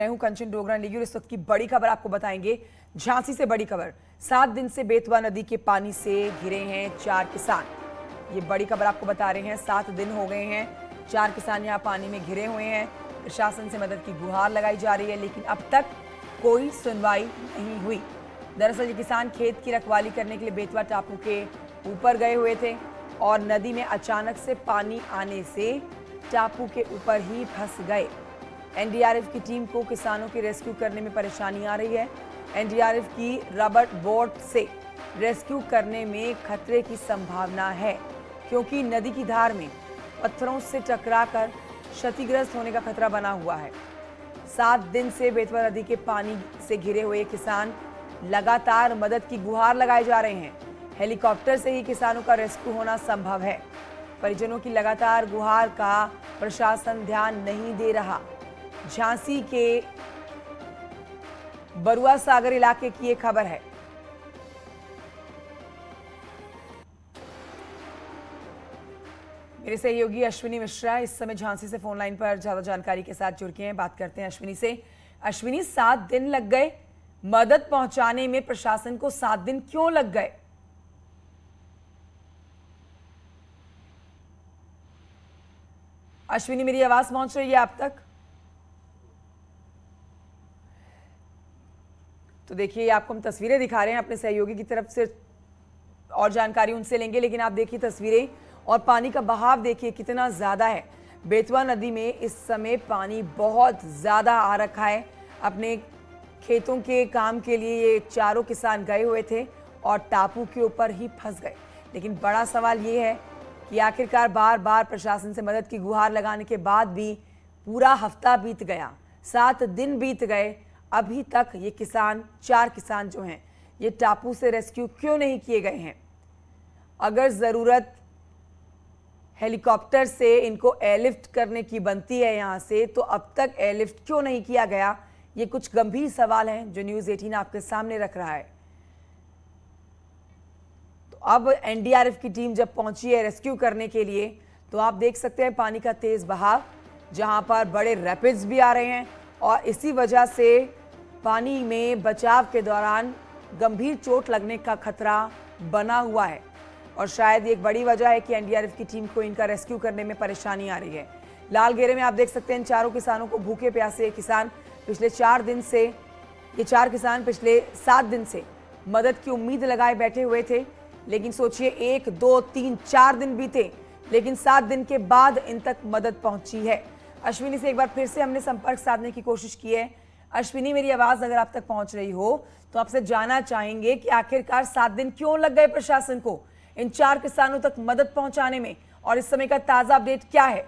मैं हूं कंचन डोगरा नेगी और इस वक्त की बड़ी खबर आपको बताएंगे। झांसी से बड़ी खबर। 7 दिन से बेतवा नदी के पानी से घिरे हैं 4 किसान। ये बड़ी खबर आपको बता रहे हैं। 7 दिन हो गए हैं, 4 किसान यहां पानी में घिरे हुए हैं। प्रशासन से मदद की गुहार लगाई जा रही है, लेकिन अब तक कोई सुनवाई नहीं हुई। दरअसल ये किसान खेत की रखवाली करने के लिए बेतवा टापू के ऊपर गए हुए थे और नदी में अचानक से पानी आने से टापू के ऊपर ही फंस गए। एनडीआरएफ की टीम को किसानों के रेस्क्यू करने में परेशानी आ रही है। एनडीआरएफ की रबर बोट से रेस्क्यू करने में खतरे की संभावना है, क्योंकि नदी की धार में पत्थरों से टकराकर क्षतिग्रस्त होने का खतरा बना हुआ है। 7 दिन से बेतवा नदी के पानी से घिरे हुए किसान लगातार मदद की गुहार लगाए जा रहे हैं। हेलीकॉप्टर से ही किसानों का रेस्क्यू होना संभव है। परिजनों की लगातार गुहार का प्रशासन ध्यान नहीं दे रहा। झांसी के बरुआ सागर इलाके की ये खबर है। मेरे सहयोगी अश्विनी मिश्रा इस समय झांसी से फोन लाइन पर ज्यादा जानकारी के साथ जुड़ गए हैं। बात करते हैं अश्विनी से। अश्विनी, 7 दिन लग गए मदद पहुंचाने में, प्रशासन को 7 दिन क्यों लग गए? अश्विनी, मेरी आवाज पहुंच रही है आप तक? तो देखिए, आपको हम तस्वीरें दिखा रहे हैं अपने सहयोगी की तरफ से, और जानकारी उनसे लेंगे। लेकिन आप देखिए तस्वीरें और पानी का बहाव देखिए कितना ज्यादा है। बेतवा नदी में इस समय पानी बहुत ज्यादा आ रखा है। अपने खेतों के काम के लिए ये चारों किसान गए हुए थे और टापू के ऊपर ही फंस गए। लेकिन बड़ा सवाल ये है कि आखिरकार बार बार प्रशासन से मदद की गुहार लगाने के बाद भी पूरा हफ्ता बीत गया, 7 दिन बीत गए, अभी तक ये किसान, 4 किसान जो हैं, ये टापू से रेस्क्यू क्यों नहीं किए गए हैं? अगर ज़रूरत हेलीकॉप्टर से इनको एयरलिफ्ट करने की बनती है यहाँ से, तो अब तक एयरलिफ्ट क्यों नहीं किया गया? ये कुछ गंभीर सवाल हैं जो न्यूज़ 18 आपके सामने रख रहा है। तो अब एनडीआरएफ की टीम जब पहुंची है रेस्क्यू करने के लिए, तो आप देख सकते हैं पानी का तेज बहाव, जहां पर बड़े रैपिड्स भी आ रहे हैं और इसी वजह से पानी में बचाव के दौरान गंभीर चोट लगने का खतरा बना हुआ है। और शायद एक बड़ी वजह है कि एनडीआरएफ की टीम को इनका रेस्क्यू करने में परेशानी आ रही है। लालगेरे में आप देख सकते हैं इन चारों किसानों को, भूखे प्यासे किसान पिछले 4 दिन से, ये 4 किसान पिछले 7 दिन से मदद की उम्मीद लगाए बैठे हुए थे। लेकिन सोचिए, 1, 2, 3, 4 दिन बीते, लेकिन 7 दिन के बाद इन तक मदद पहुंची है। अश्विनी से एक बार फिर से हमने संपर्क साधने की कोशिश की है। अश्विनी, मेरी आवाज अगर आप तक पहुंच रही हो तो आपसे जानना चाहेंगे कि आखिरकार 7 दिन क्यों लग गए प्रशासन को इन 4 किसानों तक मदद पहुंचाने में, और इस समय का ताजा अपडेट क्या है?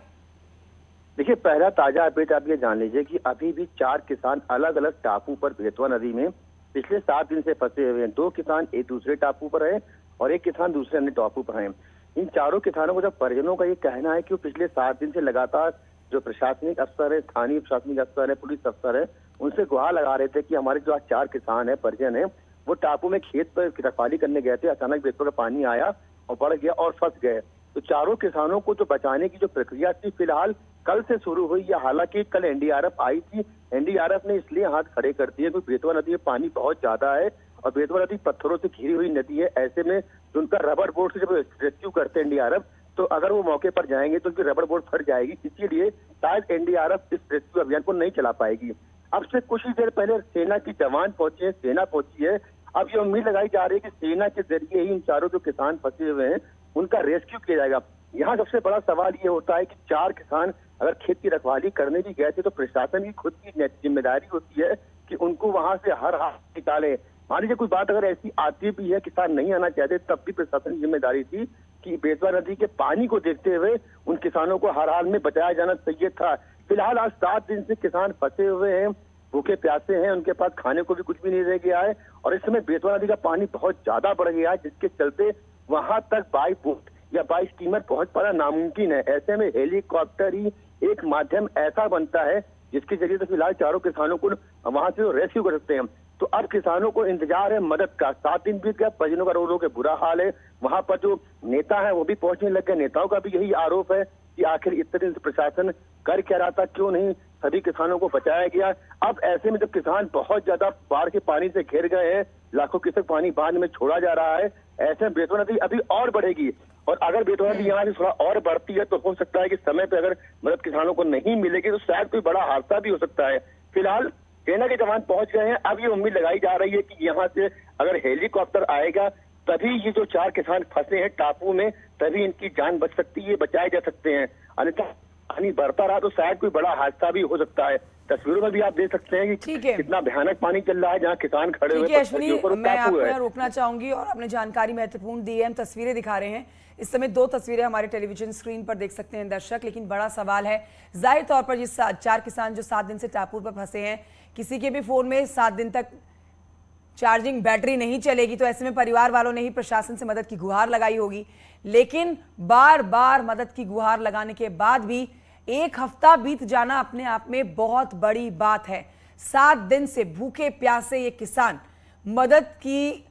देखिए, पहला ताजा अपडेट आप ये जान लीजिए कि अभी भी 4 किसान अलग अलग टापू पर बेतवा नदी में पिछले 7 दिन से फंसे हुए हैं। 2 किसान एक दूसरे टापू पर है और 1 किसान दूसरे अन्य टापू पर है। इन चारों किसानों को जब परिजनों का ये कहना है कि वो पिछले 7 दिन से लगातार जो प्रशासनिक अफसर है, स्थानीय प्रशासनिक अफसर है, पुलिस अफसर है, उनसे गुहार लगा रहे थे कि हमारे जो आज 4 किसान है, परिजन है, वो टापू में खेत पर रखवाली करने गए थे। अचानक बेतवा का पानी आया और बढ़ गया और फंस गए। तो चारों किसानों को जो बचाने की जो प्रक्रिया थी, फिलहाल कल से शुरू हुई है। हालांकि कल एनडीआरएफ आई थी। एनडीआरएफ ने इसलिए हाथ खड़े कर दिए क्योंकि बेतवा नदी में पानी बहुत ज्यादा है और बेतवा नदी पत्थरों से घिरी हुई नदी है। ऐसे में उनका रबर बोट से जब रेस्क्यू करते हैं एनडीआरएफ, तो अगर वो मौके पर जाएंगे तो उनकी रबर बोट फट जाएगी। इसीलिए शायद एनडीआरएफ इस रेस्क्यू अभियान को नहीं चला पाएगी। अब से कुछ ही देर पहले सेना की जवान पहुंचे, सेना पहुंची है। अब ये उम्मीद लगाई जा रही है कि सेना के जरिए ही इन चारों जो किसान फंसे हुए हैं उनका रेस्क्यू किया जाएगा। यहाँ सबसे बड़ा सवाल ये होता है कि 4 किसान अगर खेत की रखवाली करने भी गए थे, तो प्रशासन की खुद की जिम्मेदारी होती है कि उनको वहां से हर हाल निकाले। मान लीजिए कोई बात अगर ऐसी आती भी है, किसान नहीं आना चाहते, तब भी प्रशासन की जिम्मेदारी थी कि बेतवा नदी के पानी को देखते हुए उन किसानों को हर हाल में बचाया जाना चाहिए था। फिलहाल आज 7 दिन से किसान फंसे हुए हैं, भूखे प्यासे हैं, उनके पास खाने को भी कुछ भी नहीं रह गया है और इस समय बेतवा नदी का पानी बहुत ज्यादा बढ़ गया है, जिसके चलते वहां तक बाई बोट या बाई स्टीमर पहुंच पाना नामुमकिन है। ऐसे में हेलीकॉप्टर ही एक माध्यम ऐसा बनता है जिसके जरिए तो फिलहाल चारों किसानों को वहां से रेस्क्यू कर सकते हैं। तो अब किसानों को इंतजार है मदद का। 7 दिन बीत गया, परिजनों का रो रो के बुरा हाल है। वहां पर जो नेता है वो भी पहुंचने लग गए। नेताओं का भी यही आरोप है कि आखिर इतने दिन से प्रशासन कर क्या रहा था, क्यों नहीं सभी किसानों को बचाया गया। अब ऐसे में जब किसान बहुत ज्यादा बाढ़ के पानी से घिर गए हैं, लाखों क्यूसेक पानी बांध में छोड़ा जा रहा है, ऐसे में बेतवा नदी अभी और बढ़ेगी। और अगर बेतवा नदी यहाँ से थोड़ा और बढ़ती है तो हो सकता है कि समय पे अगर मदद किसानों को नहीं मिलेगी तो शायद कोई बड़ा हादसा भी हो सकता है। फिलहाल सेना के जवान पहुंच गए हैं। अब ये उम्मीद लगाई जा रही है कि यहाँ से अगर हेलीकॉप्टर आएगा तभी ये जो 4 किसान फंसे हैं टापू में, तभी इनकी जान बच सकती है, बचाए जा सकते हैं। अन्यथा पानी बढ़ता रहा तो शायद कोई बड़ा हादसा भी हो सकता है। तस्वीरों में भी आप देख सकते हैं कि कितना भयानक पानी चल रहा है, जहाँ किसान खड़े हुए अश्विनी, मैं आपको रोकना चाहूंगी और आपने जानकारी महत्वपूर्ण दी है। हम तस्वीरें दिखा रहे हैं, इस समय 2 तस्वीरें हमारे टेलीविजन स्क्रीन पर देख सकते हैं दर्शक, लेकिन बड़ा सवाल है जाहिर तौर पर ये 4 किसान जो 7 दिन से टापू पर फंसे हैं, किसी के भी फोन में 7 दिन तक चार्जिंग बैटरी नहीं चलेगी, तो ऐसे में परिवार वालों ने ही प्रशासन से मदद की गुहार लगाई होगी। लेकिन बार बार मदद की गुहार लगाने के बाद भी 1 हफ्ता बीत जाना अपने आप में बहुत बड़ी बात है। 7 दिन से भूखे प्यासे ये किसान मदद की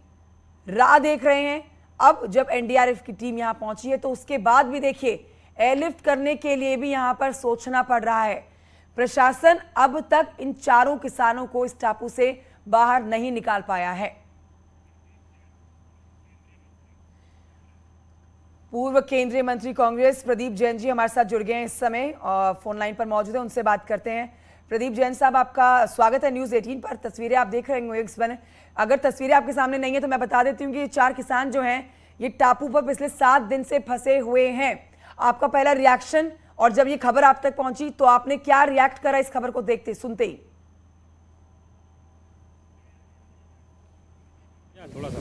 राह देख रहे हैं। अब जब एनडीआरएफ की टीम यहां पहुंची है तो उसके बाद भी देखिए एयरलिफ्ट करने के लिए भी यहां पर सोचना पड़ रहा है। प्रशासन अब तक इन 4 किसानों को इस टापू से बाहर नहीं निकाल पाया है। पूर्व केंद्रीय मंत्री कांग्रेस प्रदीप जैन जी हमारे साथ जुड़ गए हैं इस समय और फोन लाइन पर मौजूद है, उनसे बात करते हैं। प्रदीप जैन साहब, आपका स्वागत है न्यूज 18 पर। तस्वीरें आप देख रहे होंगे, अगर तस्वीरें आपके सामने नहीं है तो मैं बता देती हूँ कि ये 4 किसान जो हैं ये टापू पर पिछले 7 दिन से फंसे हुए हैं। आपका पहला रिएक्शन, और जब ये खबर आप तक पहुंची तो आपने क्या रिएक्ट करा इस खबर को देखते सुनते ही? थोड़ा सा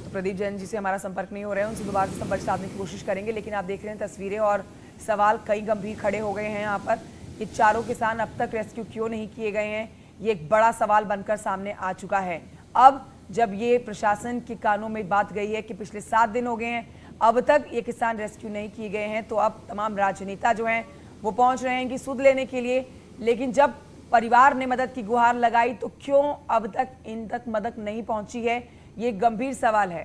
तो प्रदीप जैन जी से हमारा संपर्क नहीं हो रहा है, उनसे दोबारा से संपर्क साधने की कोशिश करेंगे। लेकिन आप देख रहे हैं तस्वीरें और सवाल कई गंभीर खड़े हो गए हैं यहाँ पर। ये 4 किसान अब तक रेस्क्यू क्यों नहीं किए गए हैं, ये एक बड़ा सवाल बनकर सामने आ चुका है। अब जब ये प्रशासन के कानों में बात गई है कि पिछले 7 दिन हो गए हैं, अब तक ये किसान रेस्क्यू नहीं किए गए हैं, तो अब तमाम राजनेता जो हैं वो पहुंच रहे हैं कि सुध लेने के लिए। लेकिन जब परिवार ने मदद की गुहार लगाई तो क्यों अब तक इन तक मदद नहीं पहुंची है, ये गंभीर सवाल है।